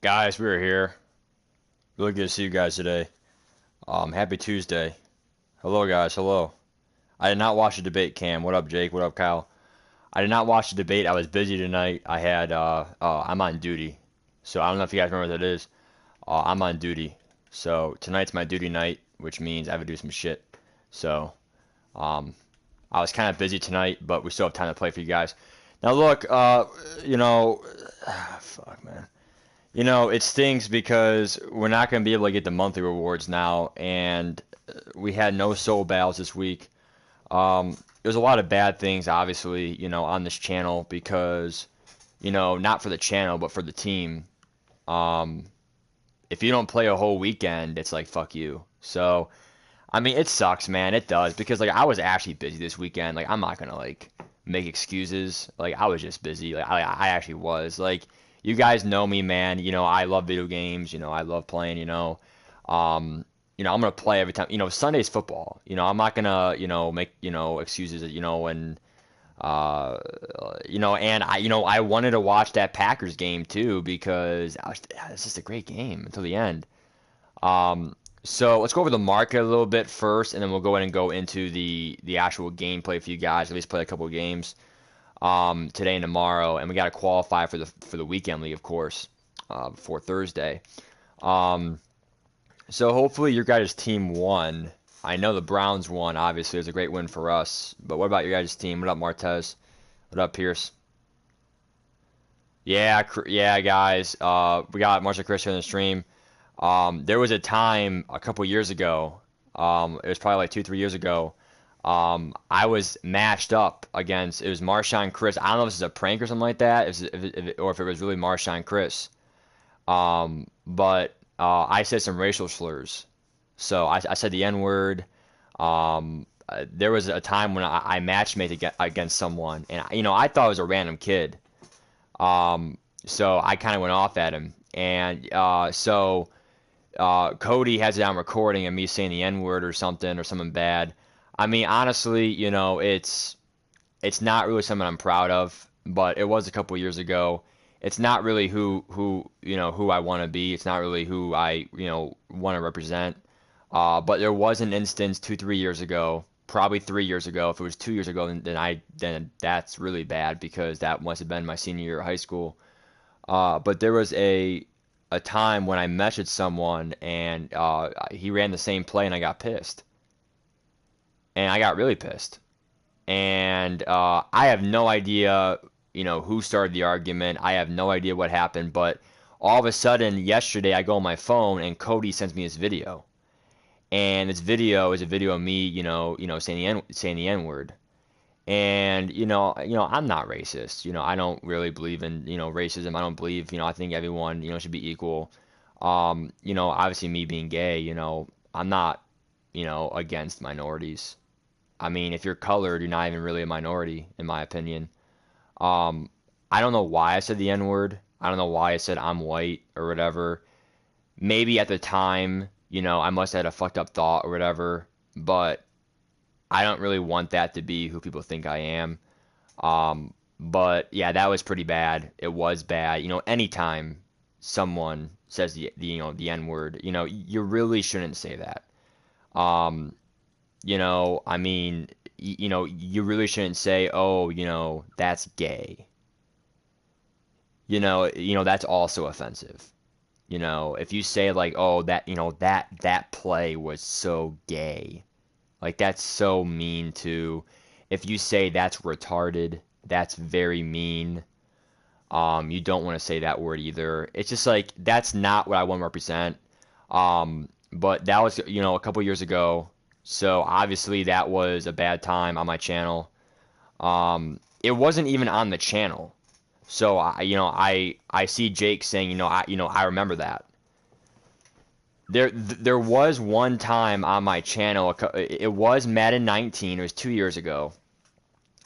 Guys, we're here. Really good to see you guys today. Happy Tuesday. Hello, guys. Hello. I did not watch the debate, Cam. What up, Jake? What up, Kyle? I did not watch the debate. I was busy tonight. I'm on duty. So I don't know if you guys remember what that is. I'm on duty. So tonight's my duty night, which means I have to do some shit. So, um, I was kind of busy tonight, but we still have time to play for you guys. Now, look, you know, fuck, man. It stings because we're not going to be able to get the monthly rewards now, and we had no soul battles this week. There's a lot of bad things, obviously, on this channel because, not for the channel, but for the team. Um, if you don't play a whole weekend, it's like, fuck you. So, I mean, it sucks, man. It does because, like, I was actually busy this weekend. Like, I'm not going to, like, make excuses. Like, I was just busy. Like, I actually was. Like, you guys know me, man. I love video games. I love playing, Um, I'm gonna play every time. Sunday's football. I'm not gonna, make, excuses, uh, and I wanted to watch that Packers game too because it's just a great game until the end. Um, so let's go over the market a little bit first, and then we'll go in and go into the actual gameplay for you guys. At least play a couple of games today and tomorrow, and we got to qualify for the weekend league, of course, before Thursday. Um, so hopefully your guys' team won. I know the Browns won. Obviously, it was a great win for us. But what about your guys' team? What up, Martez? What up, Pierce? Yeah, yeah, guys. We got Marshall Chris here in the stream. There was a time a couple years ago. It was probably like 2, 3 years ago. I was matched up against. It was Marshawn Chris. I don't know if this is a prank or something like that, or if it was really Marshawn Chris. But I said some racial slurs. So I said the N word. There was a time when I matched made against someone, and I thought it was a random kid. So I kind of went off at him, and Cody has it on recording of me saying the N word or something bad. I mean, honestly, it's not really something I'm proud of, but it was a couple years ago. It's not really who I want to be. It's not really who I want to represent. But there was an instance 2, 3 years ago, probably 3 years ago. If it was 2 years ago, then that's really bad because that must have been my senior year of high school. But there was a time when I messaged someone and he ran the same play and I got pissed, and I got really pissed. And I have no idea, who started the argument. I have no idea what happened, but all of a sudden yesterday I go on my phone and Cody sends me this video, and this video is a video of me, saying the N word. And I'm not racist. I don't really believe in racism. I don't believe I think everyone should be equal. Obviously me being gay, I'm not against minorities. I mean, if you're colored, you're not even really a minority, in my opinion. Um, I don't know why I said the N word. I don't know why I said I'm white or whatever. Maybe at the time, I must have had a fucked up thought or whatever, but I don't really want that to be who people think I am. But yeah, that was pretty bad. It was bad. Anytime someone says the N word, you really shouldn't say that. Um, I mean, you really shouldn't say, oh, that's gay. That's also offensive. If you say like, oh, that play was so gay, like that's so mean to. If you say that's retarded, that's very mean. You don't want to say that word either. It's just like that's not what I want to represent. But that was, a couple years ago. So obviously that was a bad time on my channel. It wasn't even on the channel. So I see Jake saying, I remember that. There was one time on my channel, it was Madden 19, it was 2 years ago.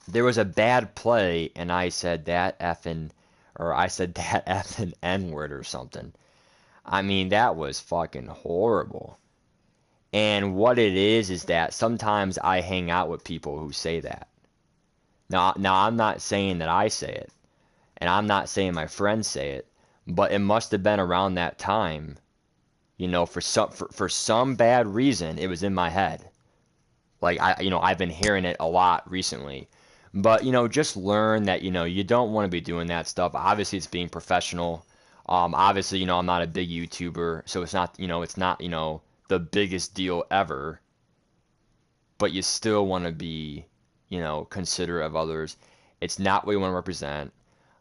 There was a bad play, and I said that effing, or I said that effing N word or something. I mean, that was fucking horrible. And what it is that sometimes I hang out with people who say that. Now I'm not saying that I say it, and I'm not saying my friends say it, but it must have been around that time, for some bad reason, it was in my head. Like I've been hearing it a lot recently. But, just learn that, you don't want to be doing that stuff. Obviously, it's being professional. Obviously, I'm not a big YouTuber, so it's not the biggest deal ever. But you still want to be, considerate of others. It's not what you want to represent.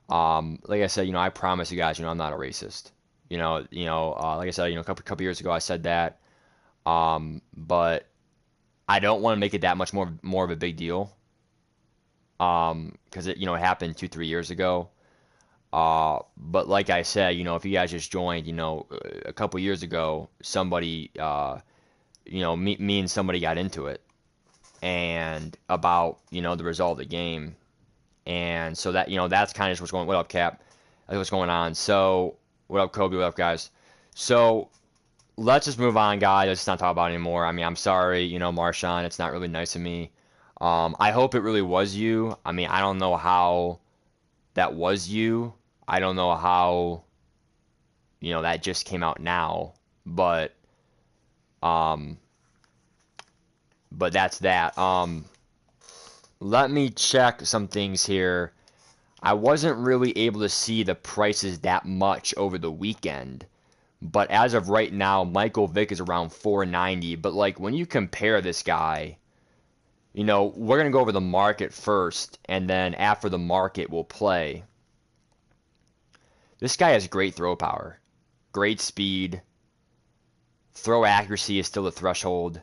Like I said, I promise you guys, I'm not a racist. Like I said, a couple years ago, I said that. But I don't want to make it that much more of a big deal. Because it happened 2-3 years ago. But like I said, if you guys just joined, a couple years ago, somebody, me and somebody got into it, and about the result of the game, and so that's kind of just what's going. What up, Cap? That's what's going on. So what up, Kobe? What up, guys? So let's just move on, guys. Let's not talk about it anymore. I mean, I'm sorry, Marshawn. It's not really nice of me. I hope it really was you. I mean, I don't know how that was you. I don't know how, that just came out now, um, but that's that. Let me check some things here. I wasn't really able to see the prices that much over the weekend, but as of right now, Michael Vick is around 490. But like when you compare this guy, we're gonna go over the market first, and then after the market, we'll play. This guy has great throw power, great speed. Throw accuracy is still a threshold.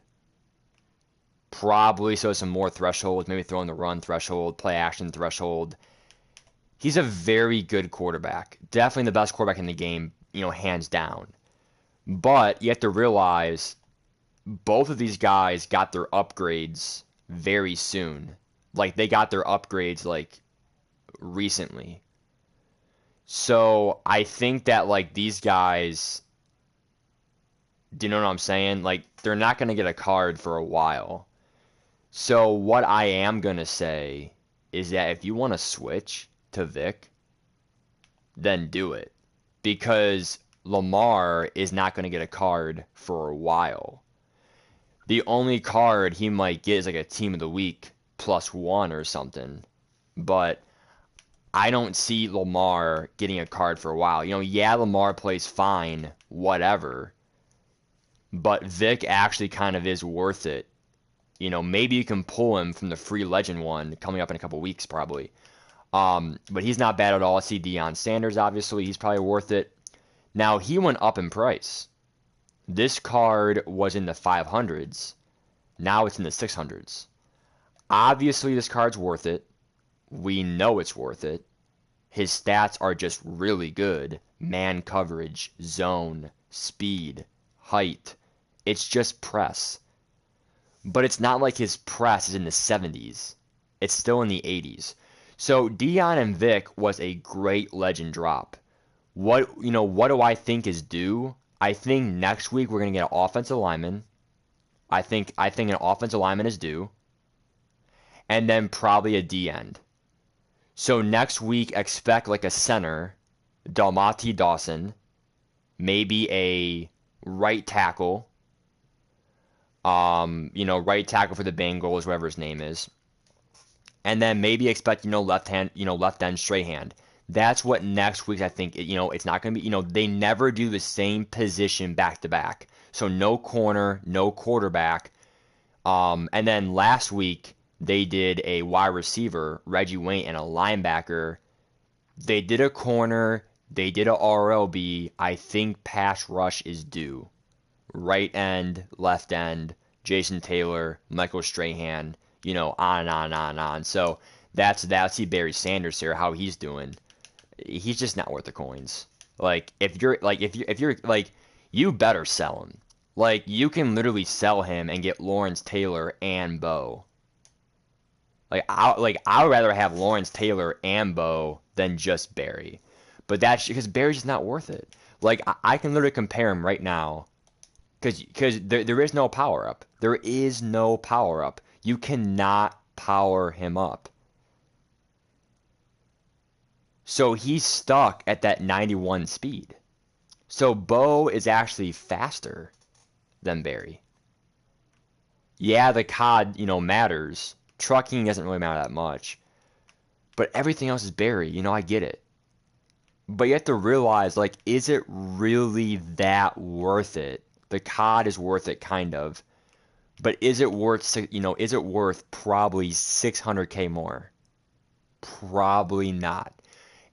Probably so some more thresholds, maybe throwing the run threshold, play action threshold. He's a very good quarterback. Definitely the best quarterback in the game, hands down. But you have to realize both of these guys got their upgrades very soon. Like they got their upgrades like recently. So I think that like these guys, do you know what I'm saying? Like they're not going to get a card for a while. So what I am going to say is that if you want to switch to Vic, then do it. Because Lamar is not going to get a card for a while. The only card he might get is like a team of the week +1 or something. But I don't see Lamar getting a card for a while. Yeah, Lamar plays fine, whatever. But Vic actually kind of is worth it. Maybe you can pull him from the free legend one coming up in a couple weeks, probably. But he's not bad at all. I see Deion Sanders, obviously. He's probably worth it. Now, he went up in price. This card was in the 500s. Now it's in the 600s. Obviously, this card's worth it. We know it's worth it. His stats are just really good. Man coverage, zone, speed, height. It's just press. But it's not like his press is in the 70s. It's still in the 80s. So Deion and Vic was a great legend drop. What do I think is due? I think next week we're gonna get an offensive lineman. I think an offensive lineman is due. And then probably a D end. So next week expect like a center, Dalmati Dawson, maybe a right tackle. Right tackle for the Bengals, whatever his name is. And then maybe expect, left end Strahan. That's what next week I think, it's not going to be, they never do the same position back to back. So no corner, no quarterback. And then last week they did a wide receiver, Reggie Wayne, and a linebacker. They did a corner, they did a RLB. I think pass rush is due. Right end, left end, Jason Taylor, Michael Strahan, on and on and on and on. So that's see Barry Sanders here, how he's doing. He's just not worth the coins. Like if you're you better sell him. Like you can literally sell him and get Lawrence Taylor and Bo. I would rather have Lawrence Taylor and Bo than just Barry. But that's because Barry's just not worth it. Like I can literally compare him right now. Because there is no power up. There is no power up. You cannot power him up. So he's stuck at that 91 speed. So Bo is actually faster than Barry. Yeah, the COD, matters. Trucking doesn't really matter that much. But everything else is Barry. I get it. But you have to realize, like, is it really that worth it? The COD is worth it, kind of. But is it worth, is it worth probably 600K more? Probably not.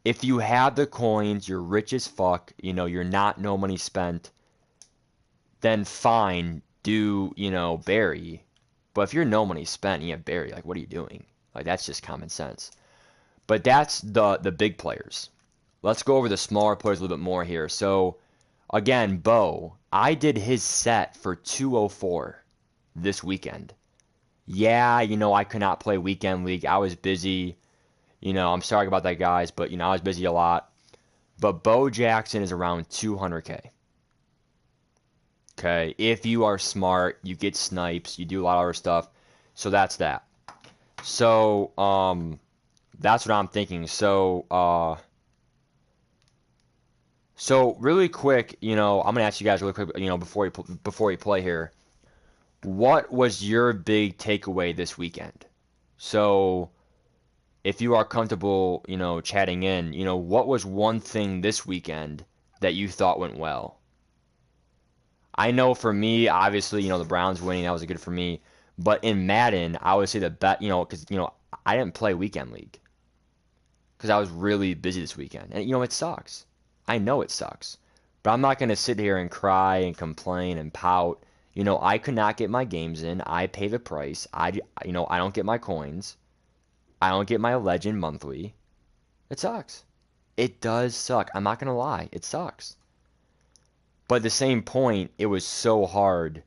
If you have the coins, you're rich as fuck, you're not no money spent, then fine, do, Barry. But if you're no money spent and you have Barry, like, what are you doing? Like, that's just common sense. But that's the big players. Let's go over the smaller players a little bit more here. So, again, Bo, I did his set for 204 this weekend. Yeah, I could not play Weekend League. I was busy. I'm sorry about that, guys, but, I was busy a lot. But Bo Jackson is around 200K. Okay, if you are smart, you get snipes, you do a lot of other stuff. So that's that. So, that's what I'm thinking. So really quick, I'm gonna ask you guys really quick, before you play here, what was your big takeaway this weekend? So if you are comfortable, chatting in, what was one thing this weekend that you thought went well? I know for me, obviously, the Browns winning, that was good for me. But in Madden, I would say the bet, because, I didn't play Weekend League because I was really busy this weekend. And, it sucks. I know it sucks. But I'm not going to sit here and cry and complain and pout. I could not get my games in. I pay the price. I don't get my coins. I don't get my legend monthly. It sucks. It does suck. I'm not going to lie. It sucks. But at the same point, it was so hard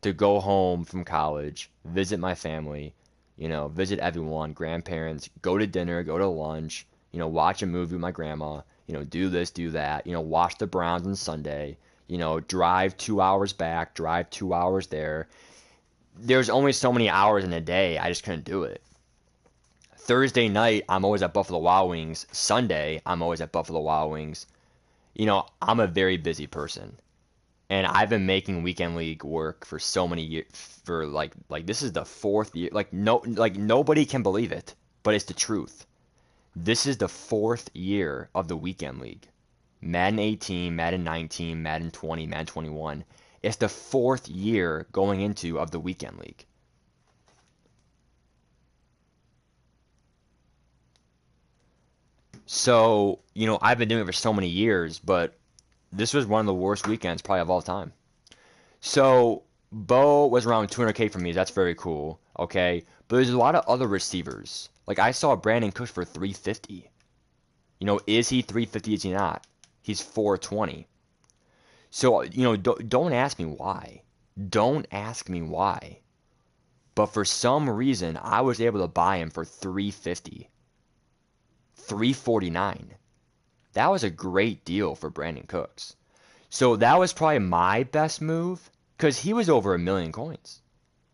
to go home from college, visit my family, visit everyone, grandparents, go to dinner, go to lunch, watch a movie with my grandma, do this, do that, watch the Browns on Sunday, drive 2 hours back, drive 2 hours there. There's only so many hours in a day. I just couldn't do it. Thursday night, I'm always at Buffalo Wild Wings. Sunday, I'm always at Buffalo Wild Wings. I'm a very busy person. And I've been making Weekend League work for so many years, for like this is the fourth year. Like nobody can believe it, but it's the truth. This is the fourth year of the Weekend League. Madden 18, Madden 19, Madden 20, Madden 21. It's the fourth year going into of the Weekend League. So, I've been doing it for so many years, but this was one of the worst weekends probably of all time. So, Bo was around 200K for me. That's very cool. Okay. But there's a lot of other receivers. Like, I saw Brandon Cooks for 350. Is he 350? Is he not? He's 420. So, don't ask me why. Don't ask me why. But for some reason, I was able to buy him for 350. 349. That was a great deal for Brandon Cooks. So that was probably my best move because he was over 1,000,000 coins.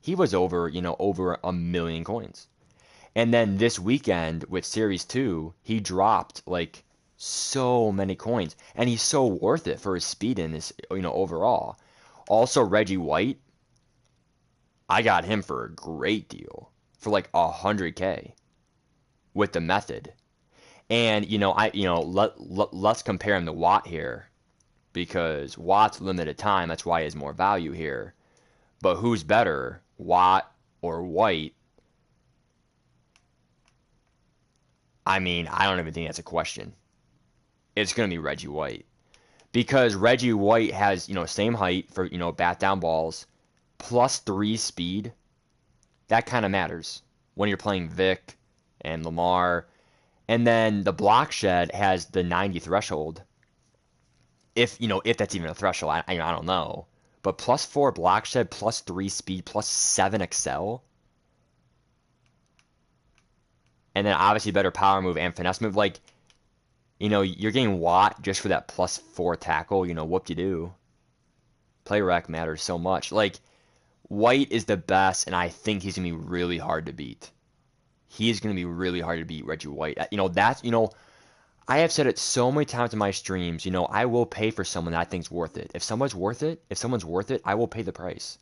He was over, over 1,000,000 coins. And then this weekend with Series 2, he dropped like so many coins. And he's so worth it for his speed in this, overall. Also, Reggie White, I got him for a great deal for like 100K with the method. And let's compare him to Watt here because Watt's limited time. That's why he has more value here. But who's better, Watt or White? I mean, I don't even think that's a question. It's going to be Reggie White because Reggie White has, same height for, bat down balls, +3 speed. That kind of matters when you're playing Vic and Lamar. And then the block shed has the 90 threshold. If that's even a threshold, I don't know. But +4 block shed, +3 speed, +7 excel. And then obviously better power move and finesse move. Like, you're getting Watt just for that +4 tackle. Whoop-de-doo. Play rec matters so much. Like, White is the best, and I think he's going to be really hard to beat. He's going to be really hard to beat, Reggie White. I have said it so many times in my streams, you know, I will pay for someone that I think's worth it. If someone's worth it, I will pay the price.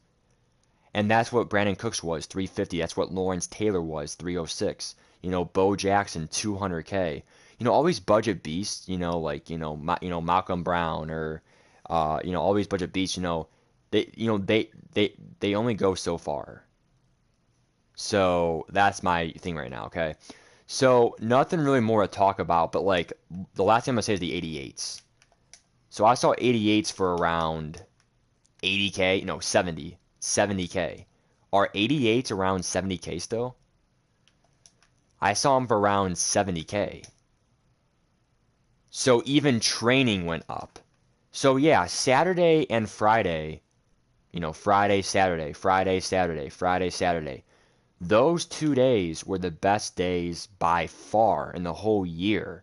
And that's what Brandon Cooks was, 350. That's what Lawrence Taylor was, 306. You know, Bo Jackson, 200K. You know, all these budget beasts, you know, like, Malcolm Brown or all these budget beasts, they only go so far. So that's my thing right now, okay? So nothing really more to talk about, but like the last thing I'm gonna say is the 88s. So I saw 88s for around 80K, no, 70K. Are 88s around 70K still? I saw them for around 70K. So even training went up. So yeah, Saturday and Friday, Friday, Saturday, Friday, Saturday, Friday, Saturday. Those 2 days were the best days by far in the whole year.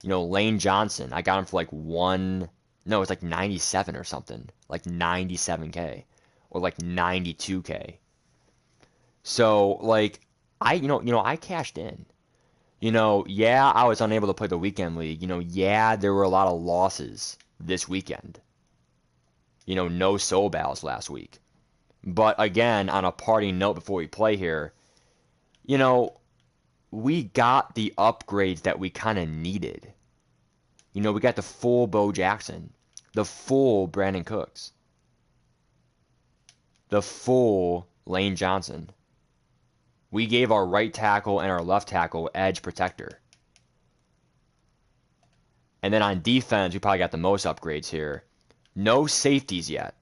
You know, Lane Johnson, I got him for like no, it's like 97 or something, like 97K or like 92K. So like I cashed in. Yeah, I was unable to play the weekend league. Yeah, there were a lot of losses this weekend. No soul battles last week. But again, on a parting note before we play here, we got the upgrades that we kind of needed. We got the full Bo Jackson, the full Brandon Cooks, the full Lane Johnson. We gave our right tackle and our left tackle edge protector. And then on defense, we probably got the most upgrades here. No safeties yet.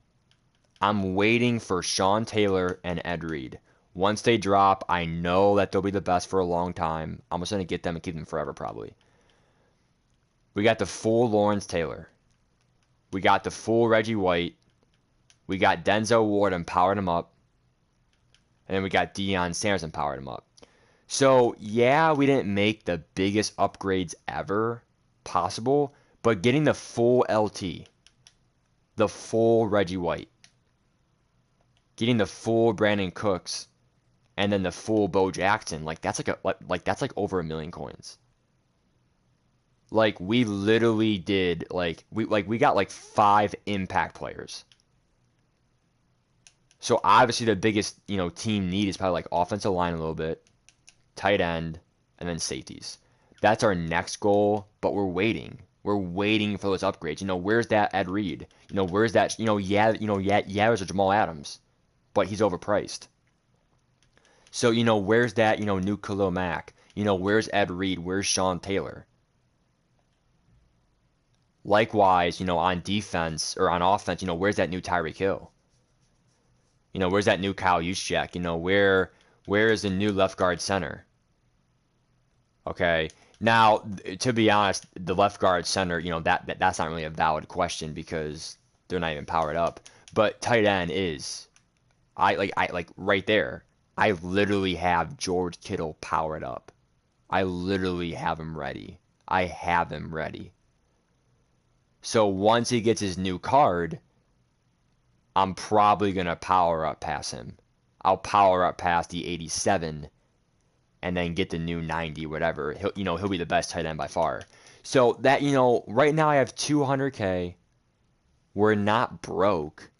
I'm waiting for Sean Taylor and Ed Reed. Once they drop, I know that they'll be the best for a long time. I'm just going to get them and keep them forever, probably. We got the full Lawrence Taylor. We got the full Reggie White. We got Denzel Ward and powered him up. And then we got Deion Sanders and powered him up. So, yeah, we didn't make the biggest upgrades ever possible, but getting the full LT, the full Reggie White, getting the full Brandon Cooks, and then the full Bo Jackson, that's like over 1 million coins. Like we literally did we got like 5 impact players. So obviously the biggest, team need is probably like offensive line a little bit, tight end, and then safeties. That's our next goal, but we're waiting. We're waiting for those upgrades. Where's that Ed Reed? Where's that, there's a Jamal Adams, but he's overpriced. So, where's that, new Khalil Mack? Where's Ed Reed? Where's Sean Taylor? Likewise, on defense or on offense, where's that new Tyreek Hill? Where's that new Kyle Juszczyk? Where is the new left guard center? Okay. Now, to be honest, the left guard center, that's not really a valid question because they're not even powered up. But tight end is. I like right there. I literally have George Kittle powered up. I literally have him ready. I have him ready. So once he gets his new card, I'm probably going to power up past him. I'll power up past the 87 and then get the new 90, whatever. He'll be the best tight end by far. So that, right now I have 200K. We're not broke.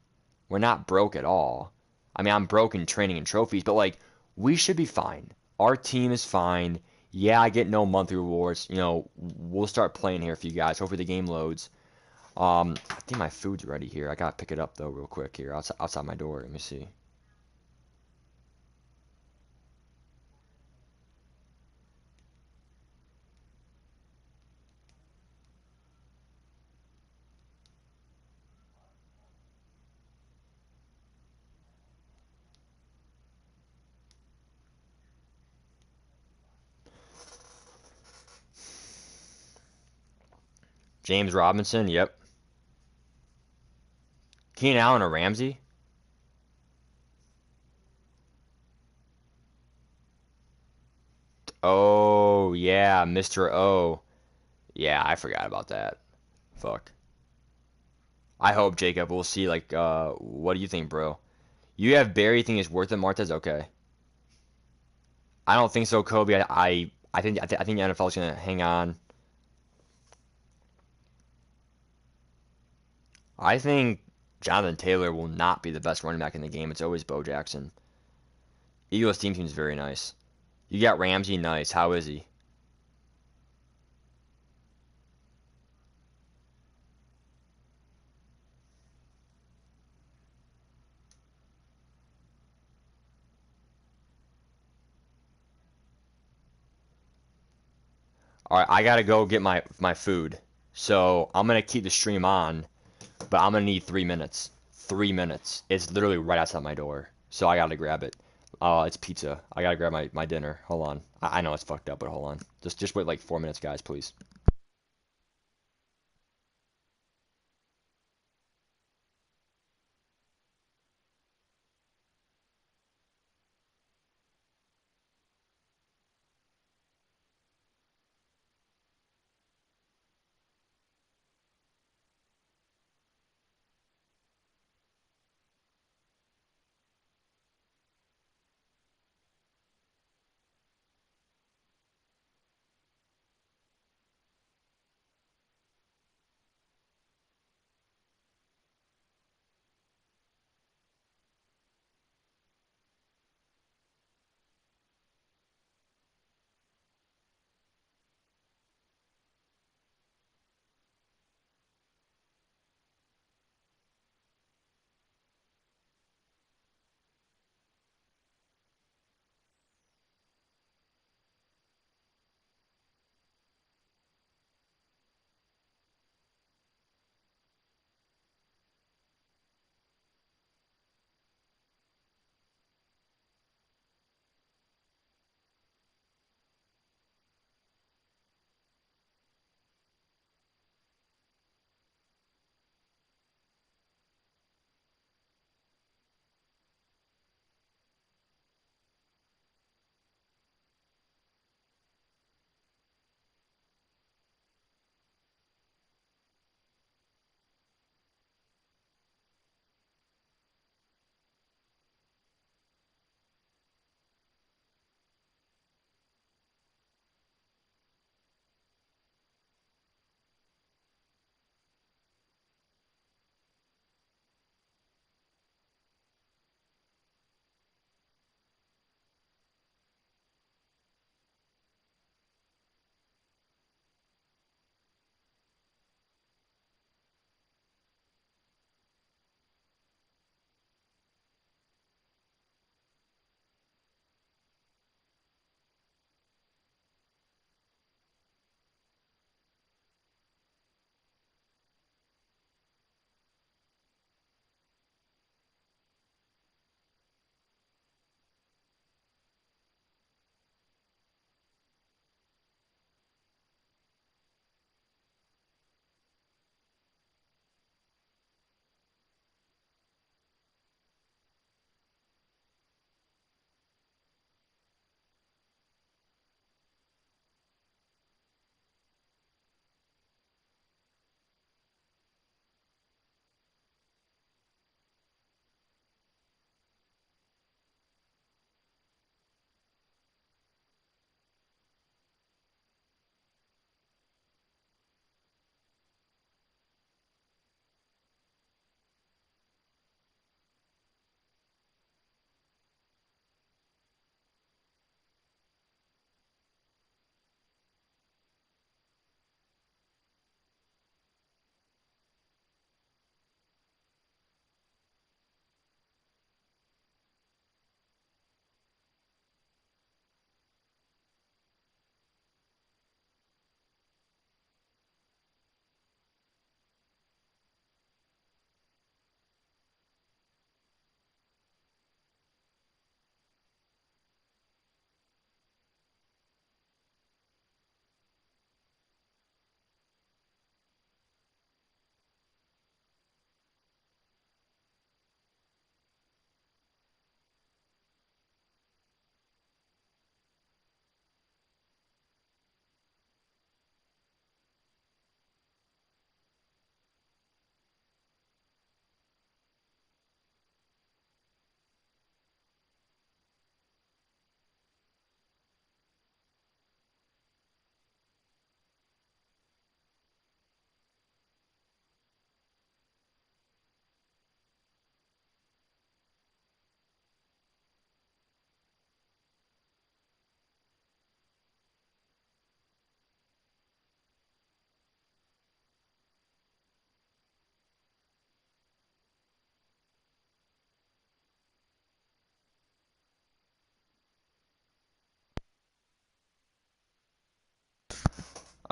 We're not broke at all. I mean, I'm broke in training and trophies, but we should be fine. Our team is fine. Yeah, I get no monthly rewards. We'll start playing here for you guys. Hopefully the game loads. I think my food's ready here. I gotta pick it up though real quick here outside my door. Let me see. James Robinson, yep. Keenan Allen or Ramsey? Oh, yeah, Mr. O. Yeah, I forgot about that. Fuck. I hope, Jacob, we'll see, what do you think, bro? You have Barry, think it's worth it, Martez? Okay. I don't think so, Kobe. I think the NFL is gonna hang on. I think Jonathan Taylor will not be the best running back in the game. It's always Bo Jackson. Eagles team seems very nice. You got Ramsey, nice. How is he? All right, I gotta go get my food. So I'm gonna keep the stream on, but I'm gonna need 3 minutes. 3 minutes. It's literally right outside my door, so I gotta grab it. It's pizza. I gotta grab my dinner. Hold on. I know it's fucked up, but hold on. Just wait like 4 minutes, guys, please.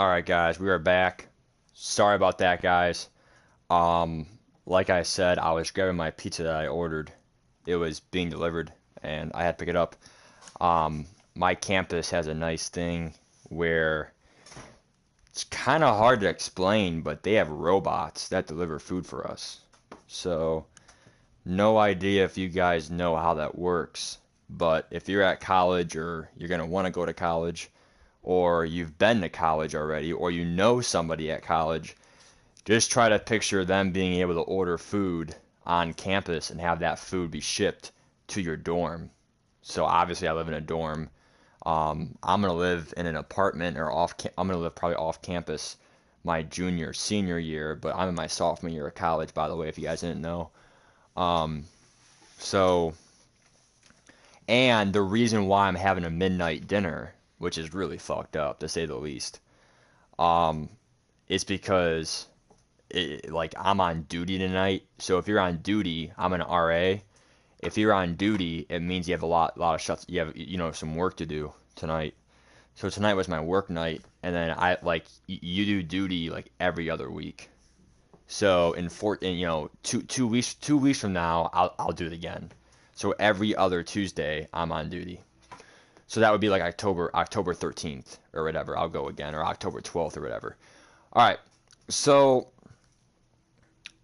All right, guys, we are back. Sorry about that, guys. Um, like I said, I was grabbing my pizza that I ordered. It was being delivered, and I had to pick it up. My campus has a nice thing where it's kind of hard to explain, but they have robots that deliver food for us. So, no idea if you guys know how that works, but if you're at college or you're going to want to go to college, or you've been to college already, or you know somebody at college, just try to picture them being able to order food on campus and have that food be shipped to your dorm. So obviously, I live in a dorm. I'm gonna live in an apartment or I'm gonna live probably off campus my junior, senior year, but I'm in my sophomore year of college, by the way, if you guys didn't know. Um, so, and the reason why I'm having a midnight dinner, which is really fucked up to say the least, um, is because like I'm on duty tonight. So if you're on duty, I'm an RA. If you're on duty, it means you have a lot of shuts. You have some work to do tonight. So tonight was my work night, and then I like you do duty like every other week. So in 2 weeks from now, I'll do it again. So every other Tuesday, I'm on duty. So that would be like October 13th or whatever. I'll go again, or October 12th or whatever. All right. So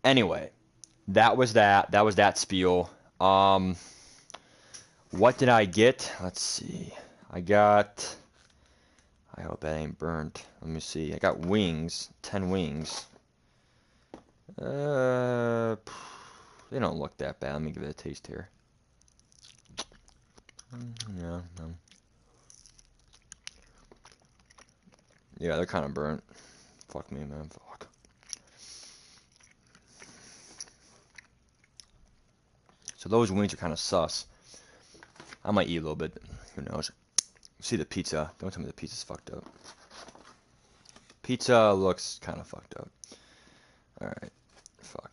anyway, that was that. That was that spiel. What did I get? Let's see. I got. I hope that ain't burnt. Let me see. I got wings. 10 wings. They don't look that bad. Let me give it a taste here. Yeah, no. Yeah, they're kind of burnt. Fuck me, man. Fuck. So those wings are kind of sus. I might eat a little bit. Who knows? See the pizza. Don't tell me the pizza's fucked up. Pizza looks kind of fucked up. Alright. Fuck.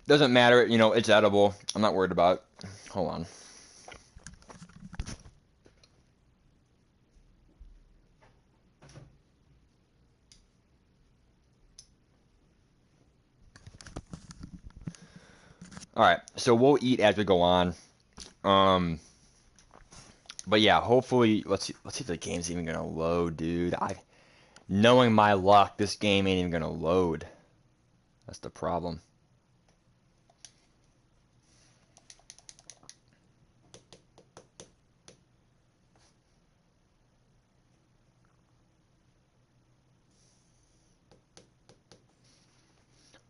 Doesn't matter. It's edible. I'm not worried about it. Hold on. Alright. So we'll eat as we go on. But yeah, hopefully, let's see if the game's even gonna load, dude. Knowing my luck, this game ain't even gonna load. That's the problem.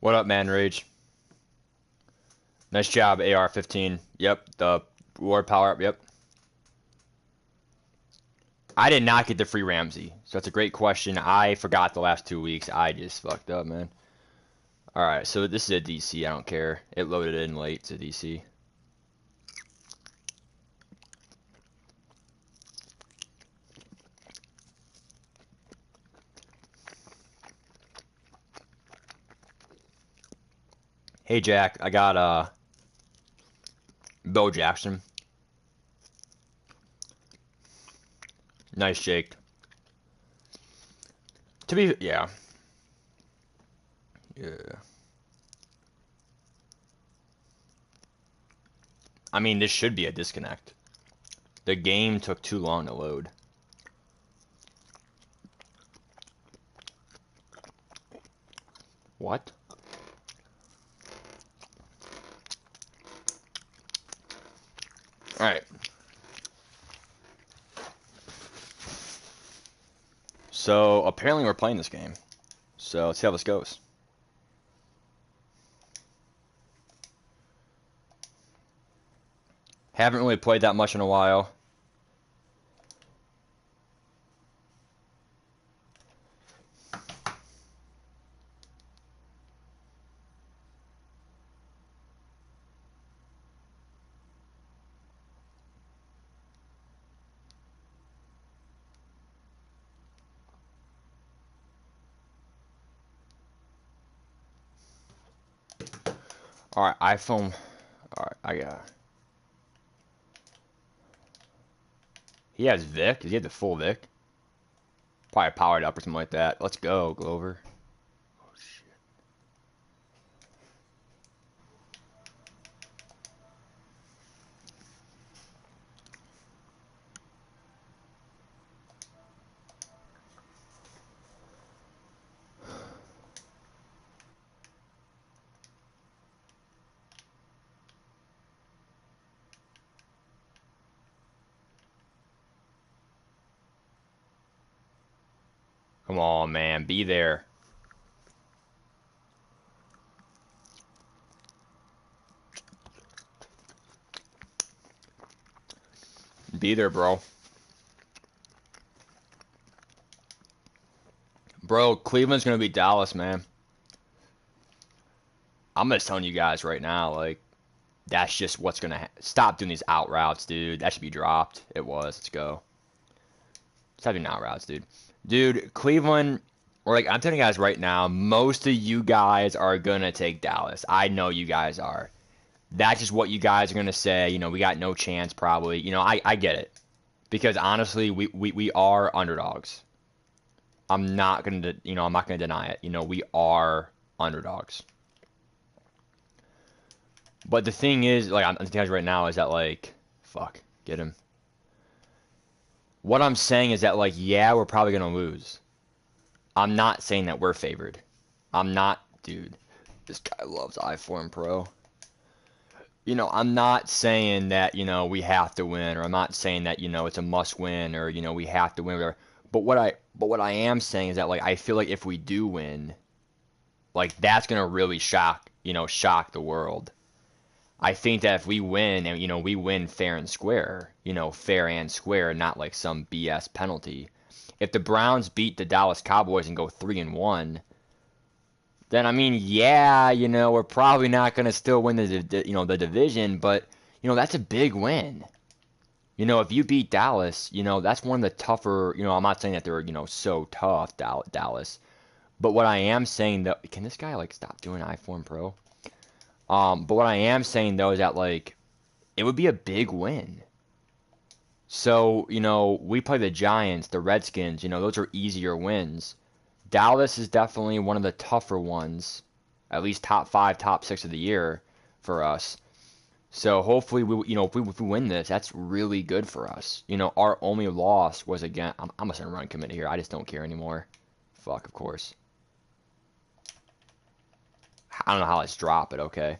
What up, man? Rage. Nice job, AR-15. Yep, the war power up. Yep. I did not get the free Ramsey, so that's a great question. I forgot the last 2 weeks. I just fucked up, man. All right, so this is a DC. I don't care. It loaded in late. It's a DC. Hey, Jack. I got Bo Jackson. Nice, Jake. Yeah. Yeah. I mean, this should be a disconnect. The game took too long to load. What? Alright. So, apparently we're playing this game. So, let's see how this goes. Haven't really played that much in a while. Alright, iPhone. Alright, I got. He has Vic. Does he have the full Vic? Probably powered up or something like that. Let's go, Glover. Oh, shit. Come on, man. Be there. Be there, bro. Bro, Cleveland's going to beat Dallas, man. I'm just telling you guys right now, like, that's just what's going to stop doing these out routes, dude. That should be dropped. It was. Let's go. Stop doing out routes, dude. Dude, Cleveland, or like, I'm telling you guys right now, most of you guys are going to take Dallas. I know you guys are. That's just what you guys are going to say. You know, we got no chance probably. You know, I get it. Because honestly, we are underdogs. I'm not going to, you know, I'm not going to deny it. You know, we are underdogs. But the thing is, like, I'm telling you guys right now is that, like, fuck, get him. What I'm saying is that, like, yeah, we're probably going to lose. I'm not saying that we're favored. I'm not, dude. This guy loves iPhone Pro. You know, I'm not saying that, you know, we have to win, or I'm not saying that, you know, it's a must win, or, you know, we have to win, whatever. But what I am saying is that, like, I feel like if we do win, like, that's gonna really shock the world. I think that if we win, and, you know, we win fair and square, you know, fair and square, not like some BS penalty. If the Browns beat the Dallas Cowboys and go 3-1, then I mean, yeah, you know, we're probably not going to still win the division, but you know, that's a big win. You know, if you beat Dallas, you know, that's one of the tougher, you know, I'm not saying that they're, you know, so tough, Dallas, but what I am saying though, can this guy like stop doing iPhone Pro? But what I am saying though is that like it would be a big win. So, you know, we play the Giants, the Redskins, you know, those are easier wins. Dallas is definitely one of the tougher ones, at least top five, top six of the year for us. So hopefully, you know, if we win this, that's really good for us. You know, our only loss was again. I'm just gonna run commit here. I just don't care anymore. Fuck, of course. I don't know how let's drop it. Okay.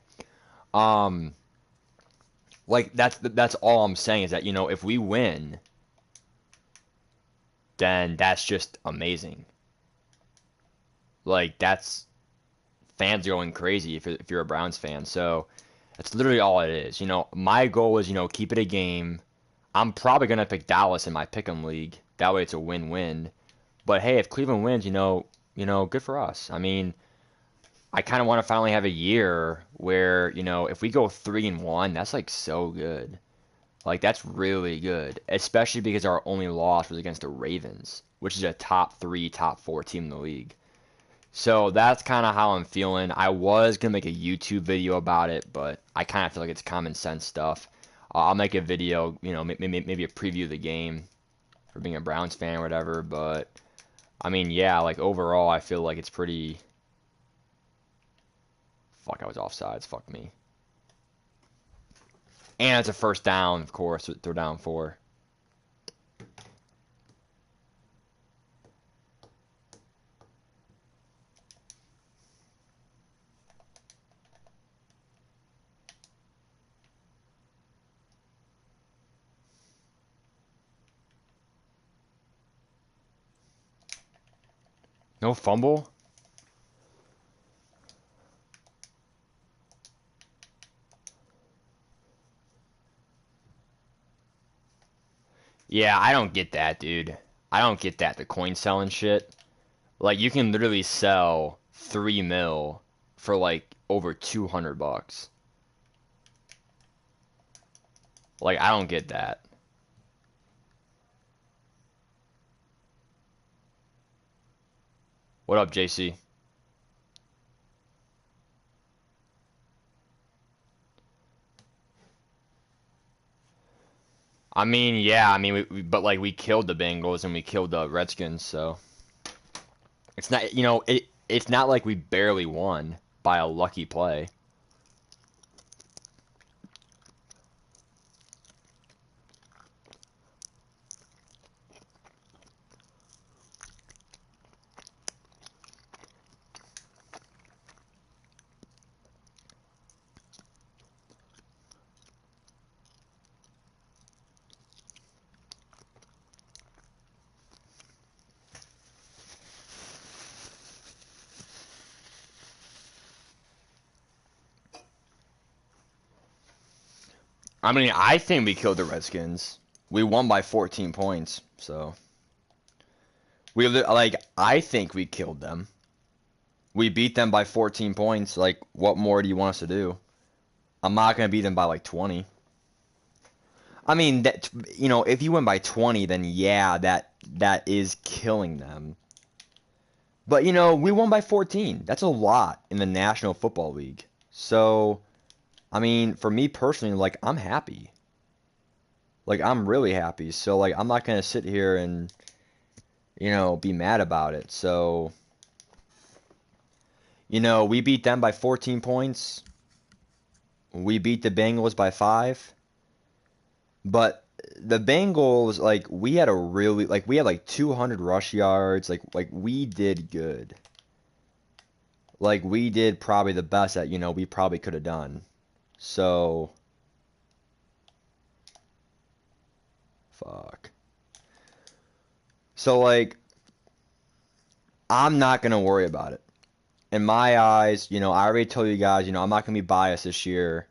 Um, like that's all I'm saying is that you know if we win, then that's just amazing. Like that's fans going crazy if you're a Browns fan. So that's literally all it is. You know, my goal is, you know, keep it a game. I'm probably gonna pick Dallas in my pick'em league. That way it's a win-win. But hey, if Cleveland wins, good for us. I mean, I kind of want to finally have a year where, you know, if we go 3-1, that's like so good. Like that's really good, especially because our only loss was against the Ravens, which is a top 3, top 4 team in the league. So that's kind of how I'm feeling. I was gonna make a YouTube video about it, but I kind of feel like it's common sense stuff. I'll make a video, you know, maybe a preview of the game for being a Browns fan or whatever. But I mean, yeah, like overall, I feel like it's pretty. Fuck, I was offsides. Fuck me. And it's a first down, of course. They're down 4. No fumble. Yeah, I don't get that, dude. I don't get that. The coin selling shit. Like you can literally sell 3 mil for like over $200. Like I don't get that. What up, JC? I mean, yeah, I mean, but like we killed the Bengals and we killed the Redskins, so it's not, it's not like we barely won by a lucky play. I mean, I think we killed the Redskins. We won by 14 points, so I think we killed them. We beat them by 14 points. Like, what more do you want us to do? I'm not gonna beat them by like 20. I mean, that if you win by 20, then yeah, that is killing them. But we won by 14. That's a lot in the National Football League. So, I mean, for me personally, like I'm happy. Like I'm really happy. So like I'm not gonna sit here and be mad about it. So, we beat them by 14 points. We beat the Bengals by 5. But the Bengals, like we had like 200 rush yards. Like we did good. Like we did probably the best that we probably could have done. So fuck. So like I'm not gonna worry about it. In my eyes, I already told you guys, I'm not gonna be biased this year.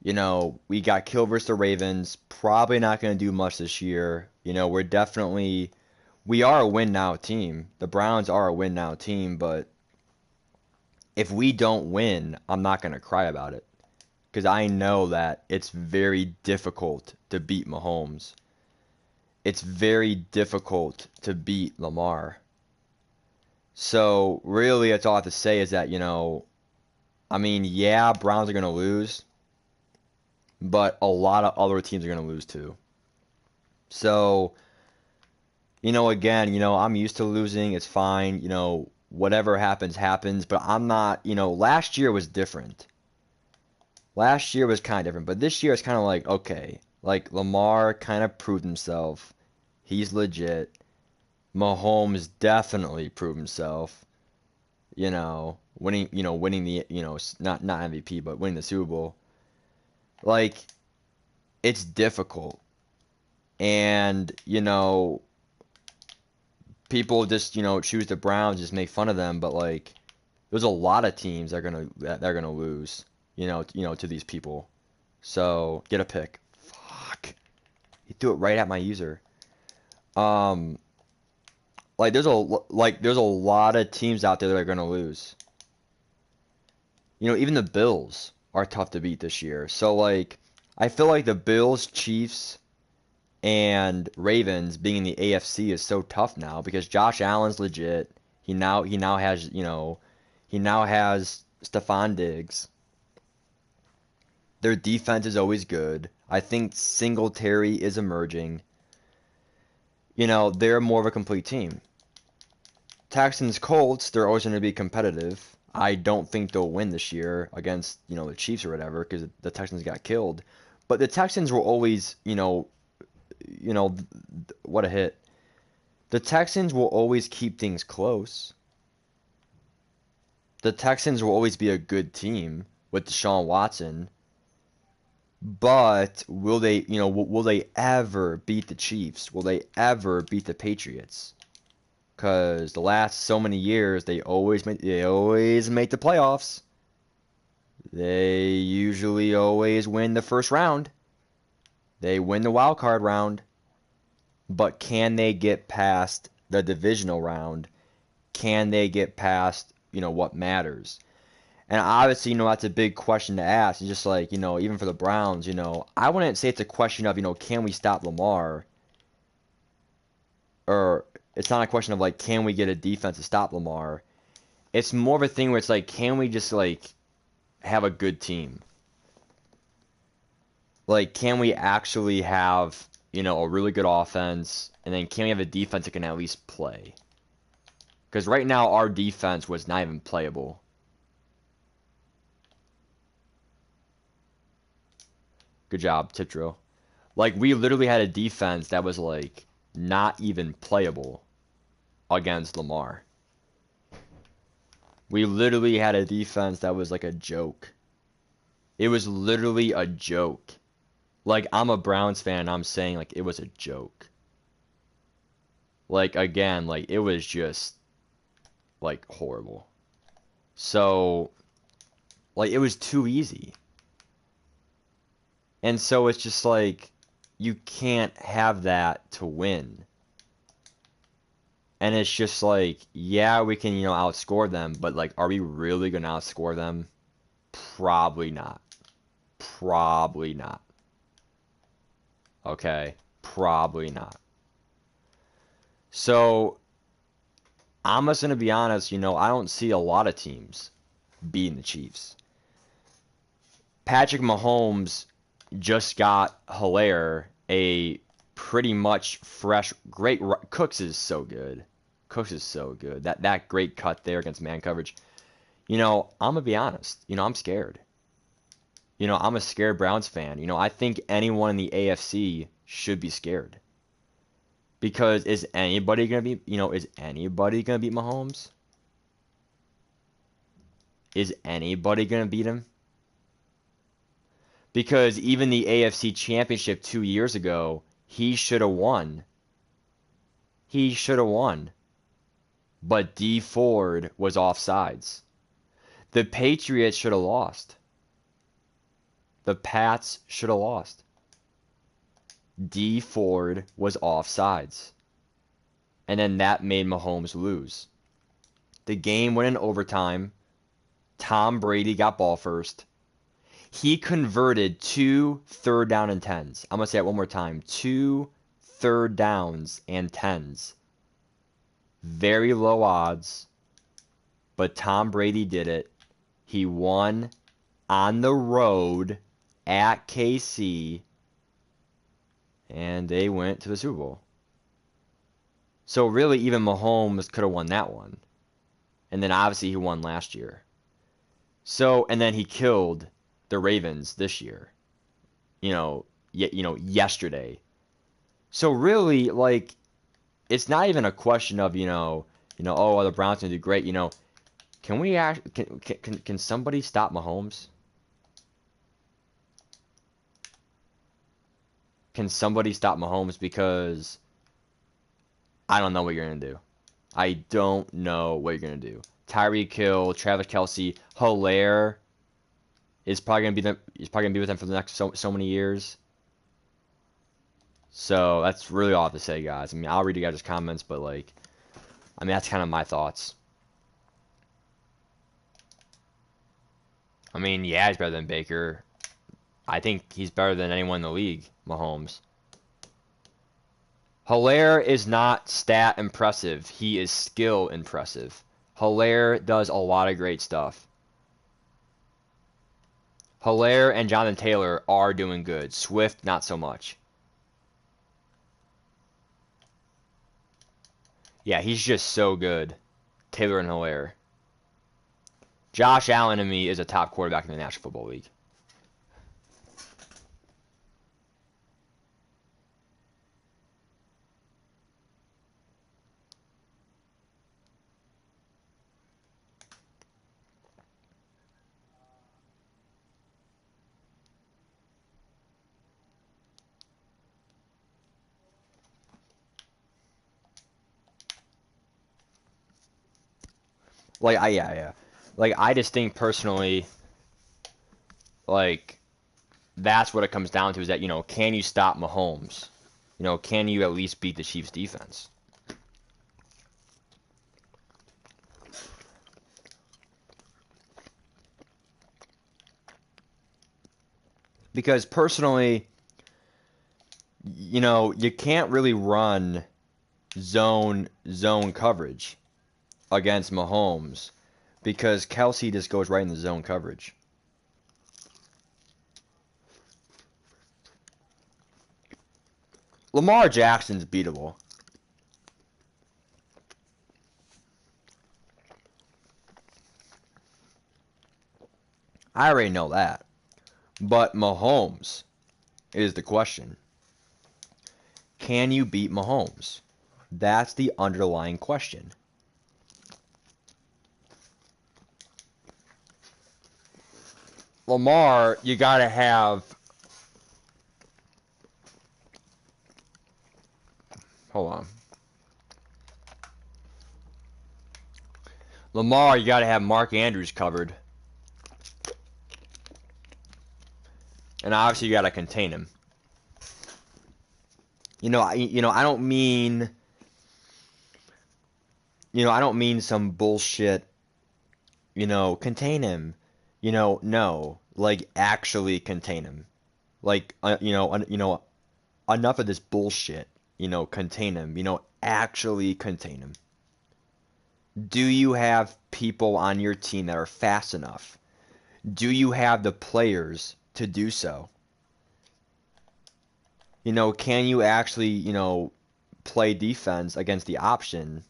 We got killed versus the Ravens. Probably not gonna do much this year. We are a win now team. The Browns are a win now team, but if we don't win, I'm not gonna cry about it. Because I know that it's very difficult to beat Mahomes. It's very difficult to beat Lamar. So really, that's all I have to say is that, I mean, yeah, Browns are going to lose, but a lot of other teams are going to lose too. So, again, I'm used to losing. It's fine. Whatever happens, happens. But I'm not, last year was different. Last year was kind of different. But this year it's kind of like, okay, like Lamar kind of proved himself. He's legit. Mahomes definitely proved himself. Winning the, not MVP, but winning the Super Bowl. Like, it's difficult. And, people just, choose the Browns, just make fun of them, but like there's a lot of teams that are gonna lose, to these people. So, get a pick. Fuck. You threw it right at my user. Um there's a lot of teams out there that are gonna lose. Even the Bills are tough to beat this year. So like I feel like the Bills, Chiefs, and Ravens being in the AFC is so tough now because Josh Allen's legit. He now has Stephon Diggs. Their defense is always good. I think Singletary is emerging. They're more of a complete team. Texans, Colts, they're always going to be competitive. I don't think they'll win this year against, the Chiefs or whatever because the Texans got killed. But the Texans will always, what a hit. The Texans will always keep things close. The Texans will always be a good team with Deshaun Watson. But will they ever beat the Chiefs? Will they ever beat the Patriots? Because the last so many years, they always make the playoffs. They usually always win the first round. They win the wild card round. But can they get past the divisional round? Can they get past, what matters? And obviously, that's a big question to ask. It's just like, even for the Browns, I wouldn't say it's a question of, can we stop Lamar? Or it's not a question of like, can we get a defense to stop Lamar? It's more of a thing where it's like, can we just like have a good team? Like, can we actually have you know, a really good offense, and then can we have a defense that can at least play? Because right now our defense was not even playable. Good job, tip drill. Like, we literally had a defense that was, like, not even playable against Lamar. We literally had a defense that was like a joke. It was literally a joke. Like, I'm a Browns fan, and I'm saying, like, it was a joke. Like, again, like, it was just, like, horrible. So, like, it was too easy. And so it's just like, you can't have that to win. And it's just like, yeah, we can, you know, outscore them, but, like, are we really going to outscore them? Probably not. Probably not. Okay? Probably not. So, I'm just going to be honest, you know, I don't see a lot of teams beating the Chiefs. Patrick Mahomes just got Hilaire a pretty much fresh, great. Cooks is so good. Cooks is so good. That great cut there against man coverage. You know, I'm gonna be honest. You know, I'm scared. You know, I'm a scared Browns fan. You know, I think anyone in the AFC should be scared. Because is anybody gonna be? You know, is anybody gonna beat Mahomes? Is anybody gonna beat him? Because even the AFC Championship 2 years ago, he should have won. He should have won. But D Ford was offsides. The Patriots should have lost. The Pats should have lost. D Ford was offsides. And then that made Mahomes lose. The game went in overtime. Tom Brady got ball first. He converted 2 third down and 10s. I'm going to say it one more time. 2 third downs and 10s. Very low odds. But Tom Brady did it. He won on the road at KC. And they went to the Super Bowl. So really, even Mahomes could have won that one. And then obviously he won last year. So, and then he killed the Ravens this year. You know, yesterday. So really, like, it's not even a question of, oh, are the Browns gonna do great? You know, can somebody stop Mahomes? Can somebody stop Mahomes? Because I don't know what you're gonna do. I don't know what you're gonna do. Tyreek Hill, Travis Kelce, Hilaire is probably gonna be them. He's probably gonna be with them for the next so many years. So that's really all I have to say, guys. I mean, I'll read you guys' comments, but like, I mean, that's kind of my thoughts. I mean, yeah, he's better than Baker. I think he's better than anyone in the league, Mahomes. Hilaire is not stat impressive. He is skill impressive. Hilaire does a lot of great stuff. Hilaire and Jonathan Taylor are doing good. Swift, not so much. Yeah, he's just so good. Taylor and Hilaire. Josh Allen to me is a top quarterback in the National Football League. Like, yeah. Like, I just think personally, like, that's what it comes down to is that, can you stop Mahomes? Can you at least beat the Chiefs' defense? Because personally, you can't really run zone coverage against Mahomes because Kelce just goes right in the zone coverage. Lamar Jackson's beatable. I already know that. But Mahomes is the question. Can you beat Mahomes? That's the underlying question. Lamar, you got to have... Hold on. Lamar, you got to have Mark Andrews covered. And obviously you got to contain him. I don't mean... I don't mean some bullshit, contain him. No. Like, actually contain him. Like, enough of this bullshit. Contain him. Actually contain him. Do you have people on your team that are fast enough? Do you have the players to do so? Can you actually, play defense against the option?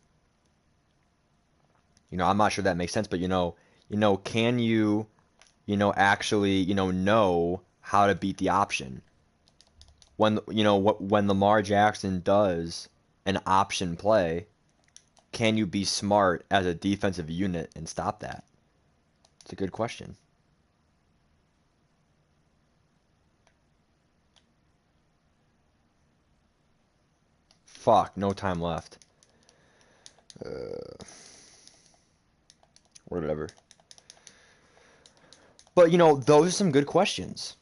I'm not sure that makes sense, but can you, actually, know how to beat the option? When, when Lamar Jackson does an option play, can you be smart as a defensive unit and stop that? It's a good question. Fuck, no time left. Whatever. But, those are some good questions.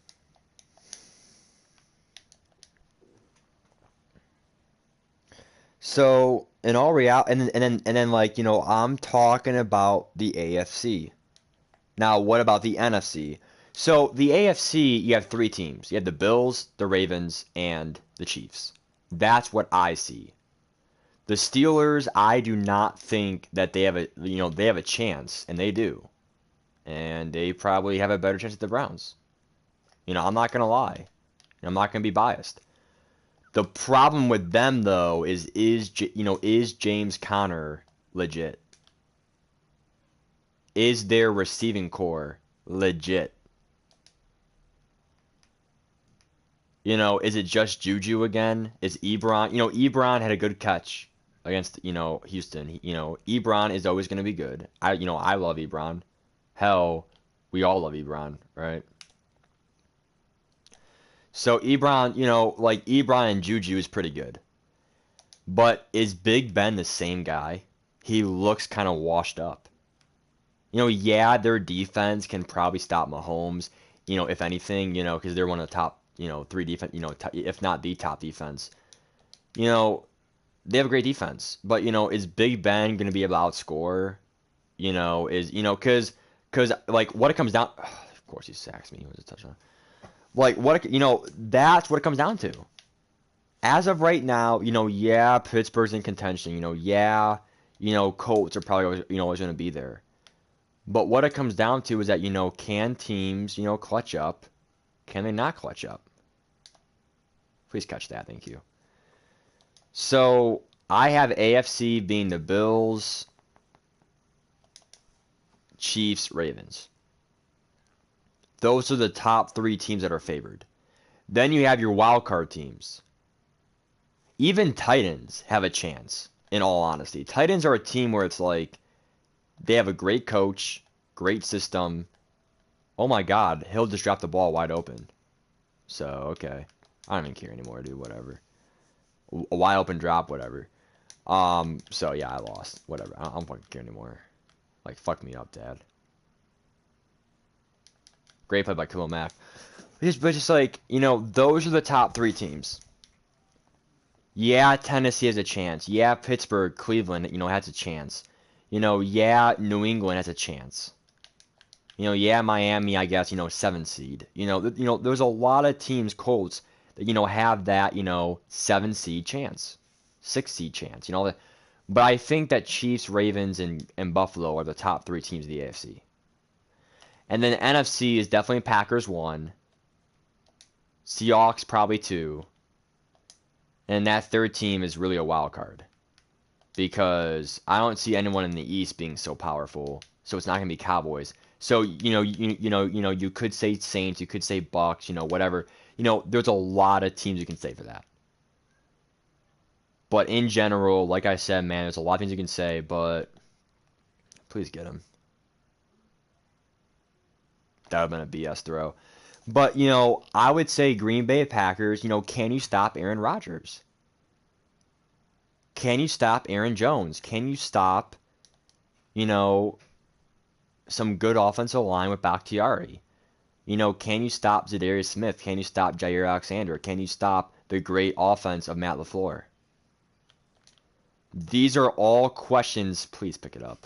So, in all reality, and then like, I'm talking about the AFC. Now, what about the NFC? So, the AFC, you have three teams. You have the Bills, the Ravens, and the Chiefs. That's what I see. The Steelers, I do not think that they have a chance, and they do. And they probably have a better chance at the Browns. I'm not going to lie. I'm not going to be biased. The problem with them, though, is James Conner legit? Is their receiving core legit? Is it just Juju again? Is Ebron? Ebron had a good catch against, Houston. Ebron is always going to be good. I love Ebron. Hell, we all love Ebron, right? So Ebron, like Ebron and Juju is pretty good. But is Big Ben the same guy? He looks kind of washed up. Yeah, their defense can probably stop Mahomes, if anything, because they're one of the top, three defense, if not the top defense. They have a great defense. But, is Big Ben going to be able to outscore? Because, like, what it comes down... of course he sacks me. He was a touchdown. Like, that's what it comes down to. As of right now, yeah, Pittsburgh's in contention. Yeah, Colts are probably always going to be there. But what it comes down to is that, can teams, clutch up? Can they not clutch up? Please catch that, thank you. So, I have AFC being the Bills, Chiefs, Ravens. Those are the top three teams that are favored. Then you have your wild card teams. Even Titans have a chance, in all honesty. Titans are a team where it's like, they have a great coach, great system. Oh my God, Hill just dropped the ball wide open. So, okay. I don't even care anymore, dude, whatever. A wide open drop, whatever. So yeah, I lost. Whatever. I don't fucking care anymore. Like, fuck me up, Dad. Great play by Khalil Mack. But just like, those are the top three teams. Yeah, Tennessee has a chance. Yeah, Pittsburgh, Cleveland, has a chance. Yeah, New England has a chance. Yeah, Miami, I guess, 7 seed. There's a lot of teams, Colts, that, have that, 7 seed chance. 6 seed chance, But I think that Chiefs, Ravens, and Buffalo are the top 3 teams of the AFC. And then the NFC is definitely Packers 1. Seahawks probably 2. And that third team is really a wild card because I don't see anyone in the East being so powerful. So it's not going to be Cowboys. So you could say Saints, you could say Bucks, whatever. There's a lot of teams you can say for that. But in general, like I said, man, there's a lot of things you can say, but please get him. That would have been a BS throw. But, I would say Green Bay Packers, can you stop Aaron Rodgers? Can you stop Aaron Jones? Can you stop, you know, some good offensive line with Bakhtiari? Can you stop Zadarius Smith? Can you stop Jair Alexander? Can you stop the great offense of Matt LaFleur? These are all questions. Please pick it up.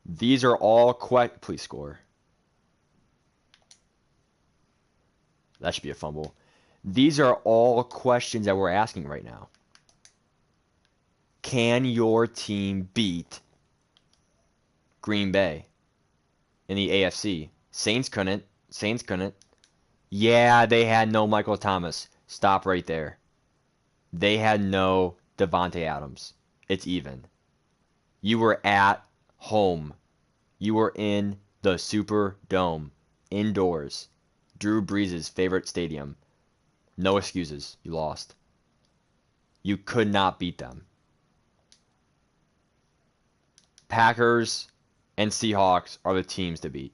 These are all please score. That should be a fumble. These are all questions that we're asking right now. Can your team beat Green Bay in the AFC? Saints couldn't. Saints couldn't. Yeah, they had no Michael Thomas. Stop right there. They had no Devontae Adams. It's even. You were at home. You were in the Superdome, indoors. Drew Brees' favorite stadium. No excuses. You lost. You could not beat them. Packers and Seahawks are the teams to beat.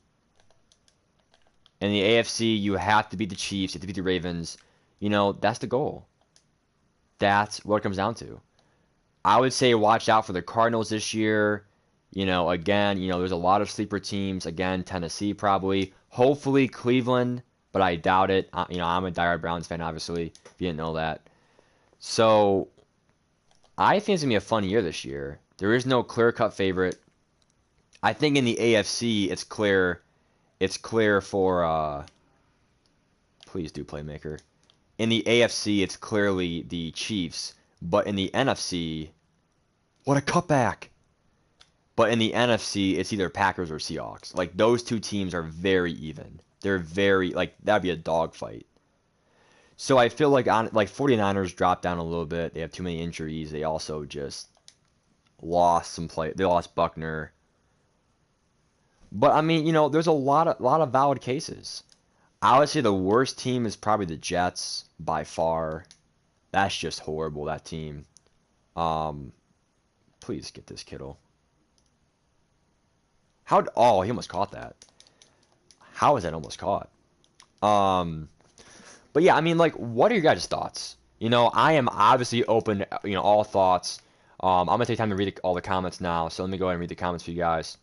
In the AFC, you have to beat the Chiefs, you have to beat the Ravens. That's the goal. That's what it comes down to. I would say watch out for the Cardinals this year. Again, there's a lot of sleeper teams. Again, Tennessee probably. Hopefully Cleveland, but I doubt it. I'm a diehard Browns fan, obviously, if you didn't know that. So, I think it's going to be a fun year this year. There is no clear-cut favorite. I think in the AFC, it's clear for, please do Playmaker. In the AFC, it's clearly the Chiefs. But in the NFC, what a cutback. But in the NFC, it's either Packers or Seahawks. Like, those two teams are very even. They're very, that'd be a dogfight. So I feel like 49ers dropped down a little bit. They have too many injuries. They also just lost some play. They lost Buckner. But, I mean, there's a lot of valid cases. I would say the worst team is probably the Jets by far. That's just horrible, that team. Please get this Kittle. Oh, he almost caught that. How is that almost caught? But yeah, I mean, what are your guys' thoughts? I am obviously open to, all thoughts. I'm going to take time to read all the comments now, so let me go ahead and read the comments for you guys.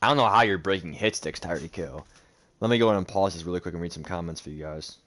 I don't know how you're breaking hit sticks, Tyreek Hill. Let me go ahead and pause this really quick and read some comments for you guys.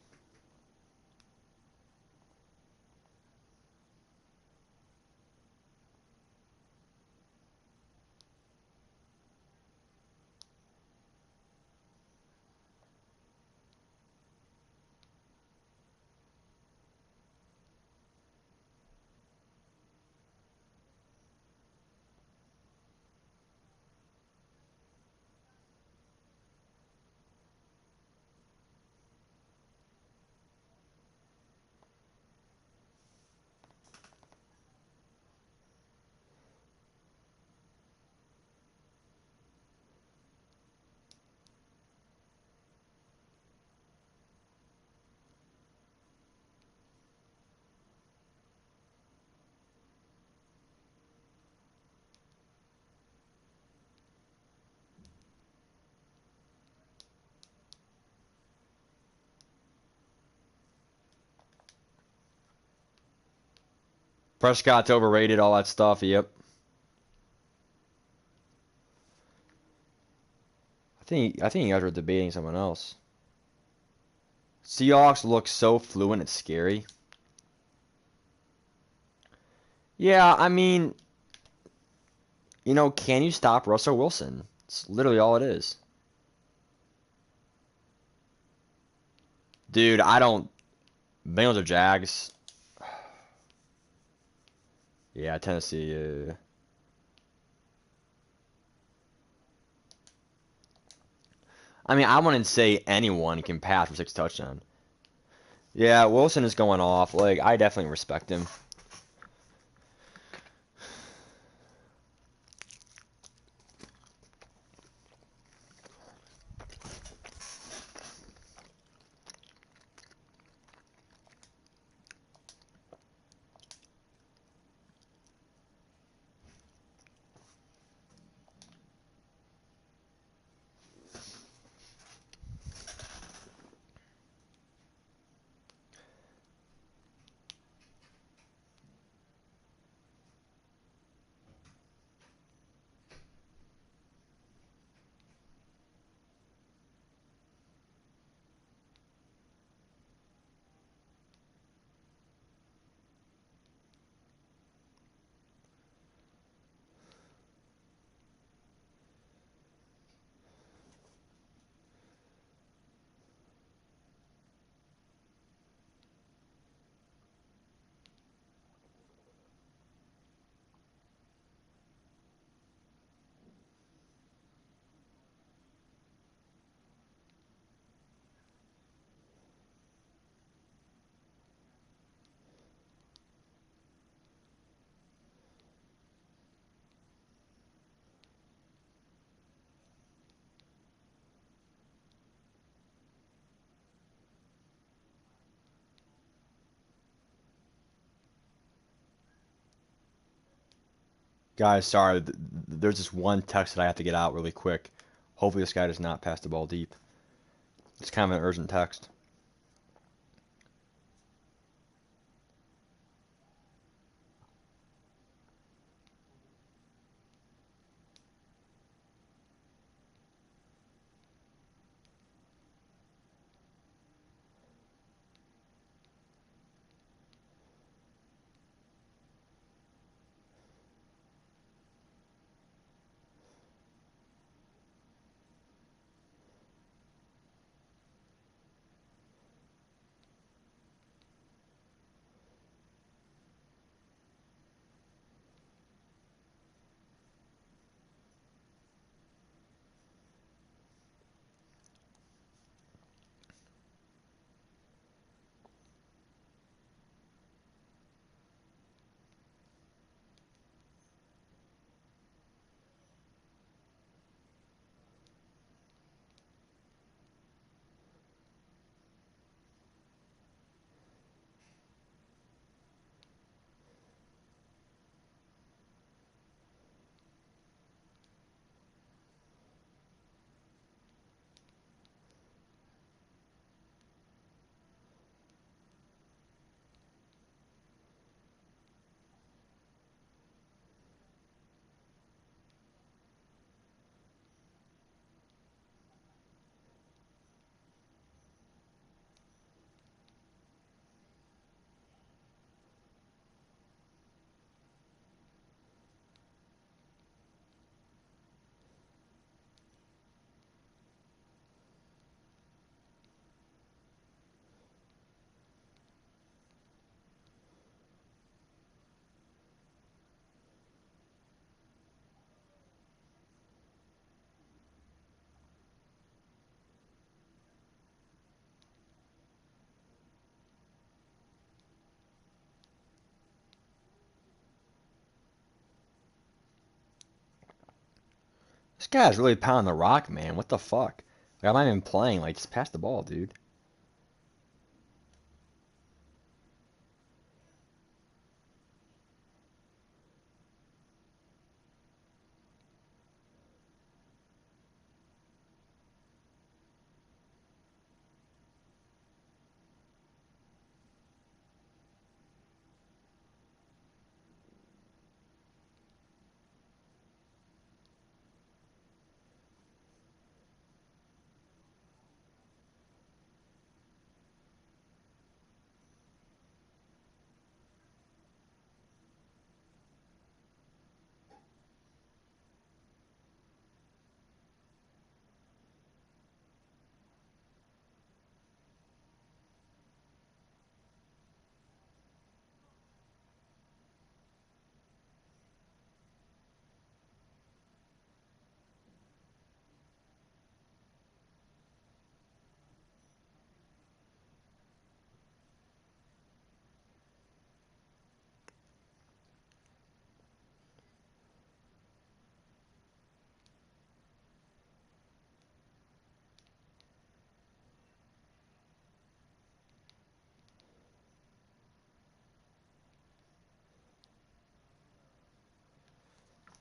Prescott's overrated, all that stuff. Yep. I think you guys were debating someone else. Seahawks look so fluent, it's scary. Yeah, I mean, can you stop Russell Wilson? It's literally all it is. Dude, I don't. Bengals or Jags? Yeah, Tennessee. I mean, I wouldn't say anyone can pass for 6 touchdowns. Yeah, Wilson is going off. Like, I definitely respect him. Guys, sorry. There's this one text that I have to get out really quick. Hopefully this guy does not pass the ball deep. It's kind of an urgent text. This guy's really pounding the rock, man. What the fuck? Like, I'm not even playing. Like, just pass the ball, dude.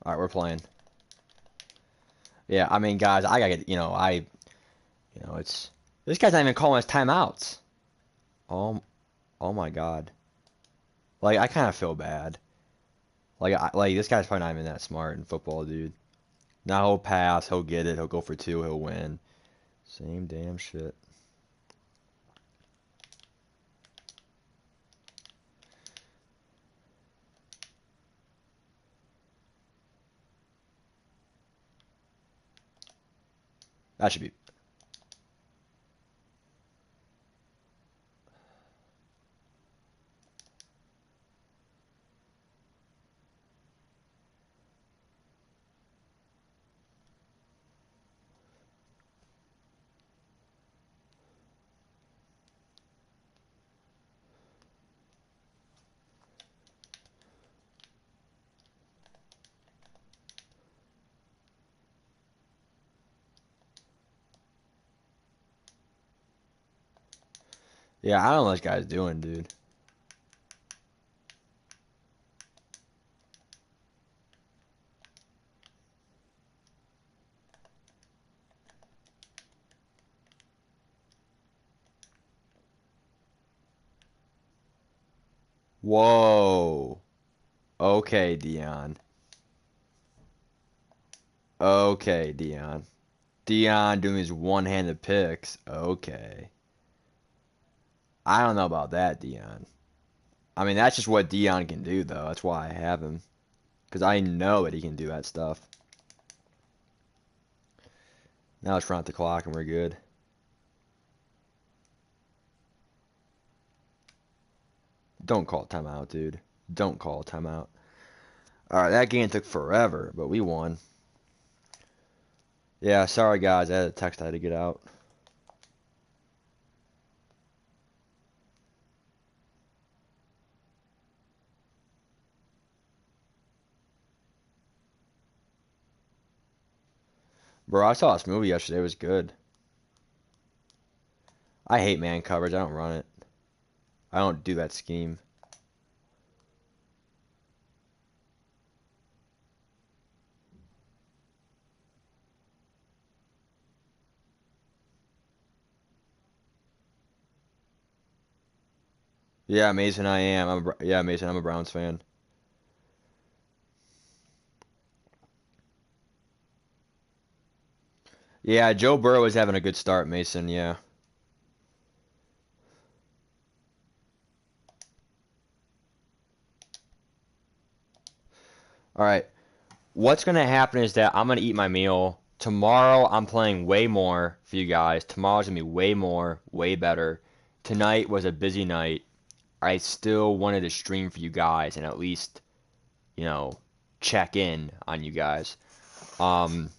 All right, we're playing. Yeah, I mean, guys, I gotta get, it's this guy's not even calling us timeouts. Oh, oh my God. Like, I kind of feel bad. Like this guy's probably not even that smart in football, dude. Now he'll pass, he'll get it, he'll go for two, he'll win. Same damn shit. That should be. Yeah, I don't know what this guy's doing, dude. Whoa. Okay, Dion. Okay, Dion. Dion doing his one-handed picks. Okay. I don't know about that, Dion. I mean, that's just what Dion can do, though. That's why I have him. Because I know that he can do that stuff. Now let's run out the clock and we're good. Don't call timeout, dude. Don't call timeout. Alright, that game took forever, but we won. Yeah, sorry guys, I had a text I had to get out. Bro, I saw this movie yesterday. It was good. I hate man coverage. I don't run it. I don't do that scheme. Yeah, Mason, I am. Yeah, Mason, I'm a Browns fan. Yeah, Joe Burrow is having a good start, Mason. Yeah. All right. What's gonna happen is that I'm gonna eat my meal. Tomorrow I'm playing way more for you guys. Tomorrow's gonna be way more, way better. Tonight was a busy night. I still wanted to stream for you guys and at least, you know, check in on you guys. Um,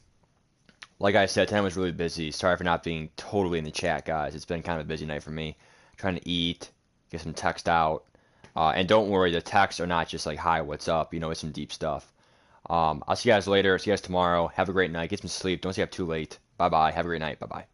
like I said, tonight was really busy. Sorry for not being totally in the chat, guys. It's been kind of a busy night for me. Trying to eat, get some text out. And don't worry, the texts are not just like, hi, what's up? It's some deep stuff. I'll see you guys later. See you guys tomorrow. Have a great night. Get some sleep. Don't stay up too late. Bye bye. Have a great night. Bye bye.